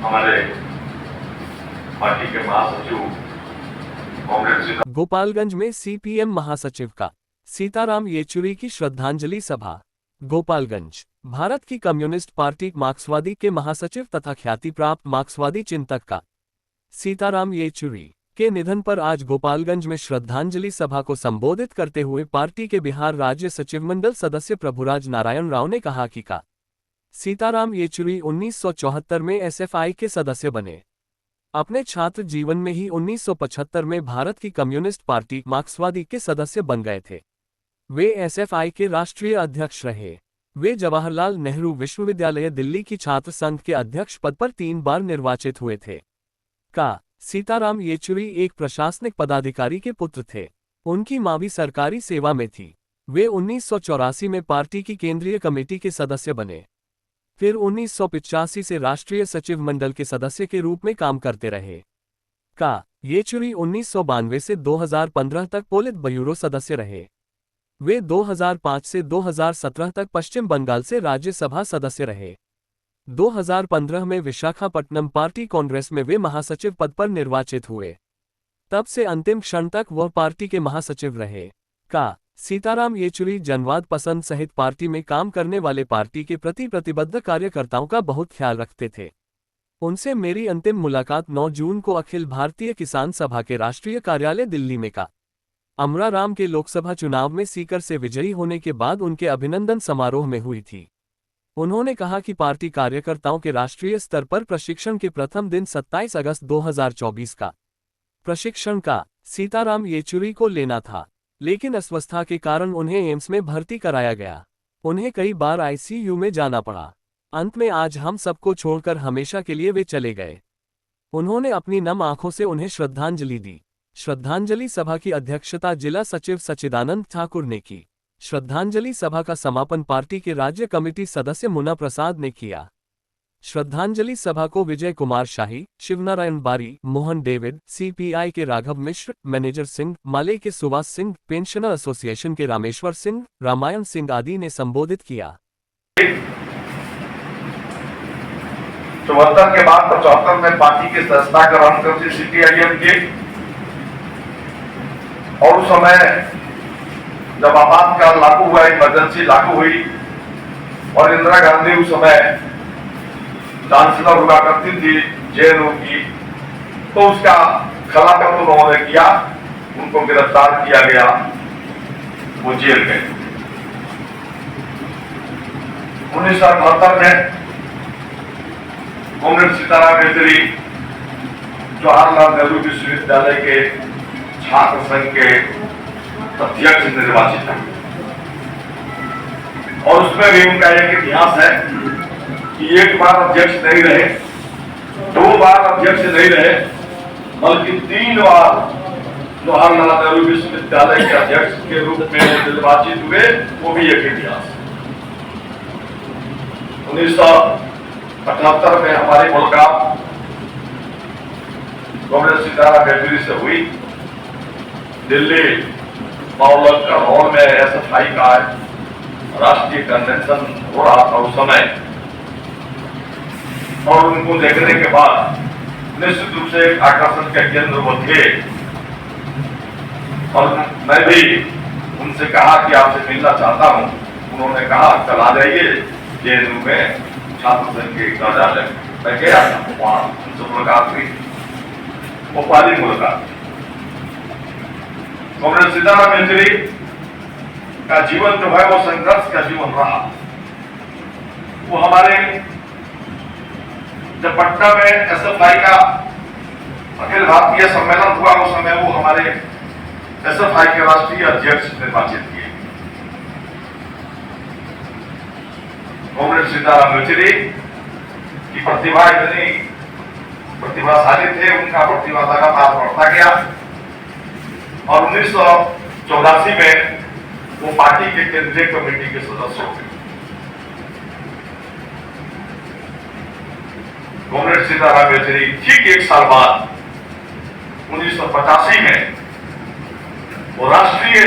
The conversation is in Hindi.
हमारे पार्टी के महासचिव कांग्रेस गोपालगंज में सीपीएम महासचिव का सीताराम येचुरी की श्रद्धांजलि सभा। गोपालगंज भारत की कम्युनिस्ट पार्टी मार्क्सवादी के महासचिव तथा ख्याति प्राप्त मार्क्सवादी चिंतक का सीताराम येचुरी के निधन पर आज गोपालगंज में श्रद्धांजलि सभा को संबोधित करते हुए पार्टी के बिहार राज्य सचिवमंडल सदस्य प्रभुराज नारायण राव ने कहा कि सीताराम येचुरी 1974 में एसएफआई के सदस्य बने। अपने छात्र जीवन में ही 1975 में भारत की कम्युनिस्ट पार्टी मार्क्सवादी के सदस्य बन गए थे। वे एसएफआई के राष्ट्रीय अध्यक्ष रहे। वे जवाहरलाल नेहरू विश्वविद्यालय दिल्ली की छात्र संघ के अध्यक्ष पद पर 3 बार निर्वाचित हुए थे। सीताराम येचुरी एक प्रशासनिक पदाधिकारी के पुत्र थे। उनकी मां भी सरकारी सेवा में थी। वे 1984 में पार्टी की केंद्रीय कमेटी के सदस्य बने। फिर 1985 से राष्ट्रीय सचिव मंडल के सदस्य के रूप में काम करते रहे। येचुरी 1992 से 2015 तक पोलित ब्यूरो सदस्य रहे। वे 2005 से 2017 तक पश्चिम बंगाल से राज्यसभा सदस्य रहे। 2015 में विशाखापट्टनम पार्टी कांग्रेस में वे महासचिव पद पर निर्वाचित हुए। तब से अंतिम क्षण तक वह पार्टी के महासचिव रहे। सीताराम येचुरी जनवाद पसंद सहित पार्टी में काम करने वाले पार्टी के प्रति प्रतिबद्ध कार्यकर्ताओं का बहुत ख्याल रखते थे। उनसे मेरी अंतिम मुलाकात 9 जून को अखिल भारतीय किसान सभा के राष्ट्रीय कार्यालय दिल्ली में अमराराम के लोकसभा चुनाव में सीकर से विजयी होने के बाद उनके अभिनंदन समारोह में हुई थी। उन्होंने कहा कि पार्टी कार्यकर्ताओं के राष्ट्रीय स्तर पर प्रशिक्षण के प्रथम दिन 27 अगस्त 2024 का प्रशिक्षण सीताराम येचुरी को लेना था, लेकिन अस्वस्थता के कारण उन्हें एम्स में भर्ती कराया गया। उन्हें कई बार आईसीयू में जाना पड़ा। अंत में आज हम सबको छोड़कर हमेशा के लिए वे चले गए। उन्होंने अपनी नम आंखों से उन्हें श्रद्धांजलि दी। श्रद्धांजलि सभा की अध्यक्षता जिला सचिव सच्चिदानंद ठाकुर ने की। श्रद्धांजलि सभा का समापन पार्टी के राज्य कमेटी सदस्य मुन्ना प्रसाद ने किया। श्रद्धांजलि सभा को विजय कुमार शाही, शिवनारायण बारी, मोहन डेविड, सीपीआई के राघव मिश्र, मैनेजर सिंह, माले के सुभाष सिंह, पेंशनर एसोसिएशन के रामेश्वर सिंह, रामायण सिंह आदि ने संबोधित किया। 74 के बाद 75 में पार्टी के सदस्यता ग्रहण करती सीपीआईएम की, और उस समय जब आपातकाल लागू हुआ, इमरजेंसी लागू हुई और इंदिरा गांधी उस समय चांसलर हुआ करती थी जेएनयू की, तो उसका खिलाफत उन्होंने किया। उनको गिरफ्तार किया गया, वो जेल गए। 1978 में कांग्रेस सीताराम येचुरी जवाहरलाल नेहरू विश्वविद्यालय के छात्र संघ के अध्यक्ष निर्वाचित है, और उसमें भी उनका एक इतिहास है कि एक बार अध्यक्ष नहीं रहे, 2 बार अध्यक्ष नहीं रहे, बल्कि 3 बार जवाहरलाल नेहरू विश्वविद्यालय के अध्यक्ष के रूप में निर्वाचित हुए। वो भी एक इतिहास। 1978 में हमारी मुलाकात कांग्रेस सीताराम येचुरी से हुई। दिल्ली मौलक का हॉल में एसएफआई का राष्ट्रीय कन्वेंशन हो रहा था उस समय, और उनको देखने के बाद निश्चित रूप से एक आकर्षण के केंद्र वो थे। और मैं भी उनसे कहा कि आपसे मिलना चाहता हूं। उन्होंने कहा कल आ जाइए जेएनयू में छात्र संघ के कार्यालय। मैं गया, वहां उनसे मुलाकात हुई, वो पहली मुलाकात। कांग्रेस सीताराम येचुरी का जीवन जो है वो संघर्ष का जीवन रहा। वो हमारे जब पटना में एसएफआई का अखिल भारतीय सम्मेलन हुआ, उस समय वो हमारे एसएफआई के राष्ट्रीय अध्यक्ष निर्वाचित किए। कांग्रेस सीताराम येचुरी की प्रतिभा इतनी प्रतिभाशाली थे, उनका प्रतिभा लगातार बढ़ता गया, और 1984 में वो पार्टी के केंद्रीय कमेटी के सदस्य हो गए। कांग्रेस सीताराम येचुरी ठीक 1 साल बाद 1985 में वो राष्ट्रीय